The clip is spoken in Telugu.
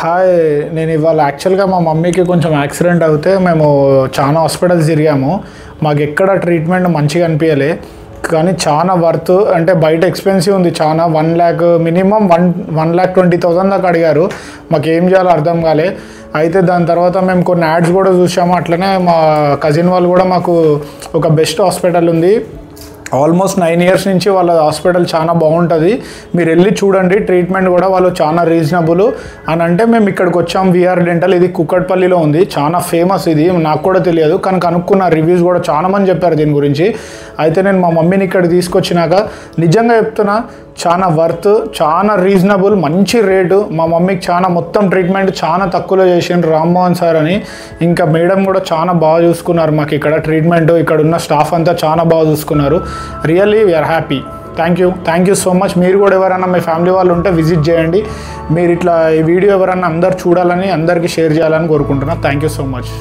హాయ్, నేను ఇవాళ యాక్చువల్గా మా మమ్మీకి కొంచెం యాక్సిడెంట్ అవుతే మేము చాలా హాస్పిటల్స్ తిరిగాము. మాకు ఎక్కడ ట్రీట్మెంట్ మంచిగా అనిపించలే, కానీ చాలా వర్త్. అంటే బయట ఎక్స్పెన్సివ్ ఉంది చాలా. 1 lakh మినిమం 1,20,000 దాకా అడిగారు. మాకు ఏం చేయాలో అర్థం కాలే. అయితే దాని తర్వాత మేము కొన్ని యాడ్స్ కూడా చూసాము. అట్లనే మా కజిన్ వాళ్ళు కూడా మాకు ఒక బెస్ట్ హాస్పిటల్ ఉంది, ఆల్మోస్ట్ 9 years నుంచి వాళ్ళ హాస్పిటల్ చాలా బాగుంటుంది, మీరు వెళ్ళి చూడండి. ట్రీట్మెంట్ కూడా వాళ్ళు చాలా రీజనబుల్ అని అంటే మేము ఇక్కడికి వచ్చాం. విఆర్ డెంటల్, ఇది కుక్కట్పల్లిలో ఉంది, చాలా ఫేమస్. ఇది నాకు కూడా తెలియదు, కానీ కనుక్కున్న రివ్యూస్ కూడా చాలా మంది చెప్పారు దీని గురించి. అయితే నేను మా మమ్మీని ఇక్కడ తీసుకొచ్చినాక నిజంగా చెప్తున్నా, చాలా వర్త్, చాలా రీజనబుల్, మంచి రేటు. మా మమ్మీకి చాలా మొత్తం ట్రీట్మెంట్ చాలా తక్కువలో చేసిండ్రు రామ్మోహన్ సార్ అని. ఇంకా మేడం కూడా చాలా బాగా చూసుకున్నారు మాకు ఇక్కడ ట్రీట్మెంట్. ఇక్కడ ఉన్న స్టాఫ్ అంతా చాలా బాగా చూసుకున్నారు. Really we are happy. Thank you so much. మీరు కూడా ఎవరైనా మీ ఫ్యామిలీ వాళ్ళు ఉంటే విజిట్ చేయండి. మీరు ఇట్లా ఈ వీడియో ఎవరైనా అందరు చూడాలని, అందరికీ షేర్ చేయాలని కోరుకుంటున్నాను. Thank you so much.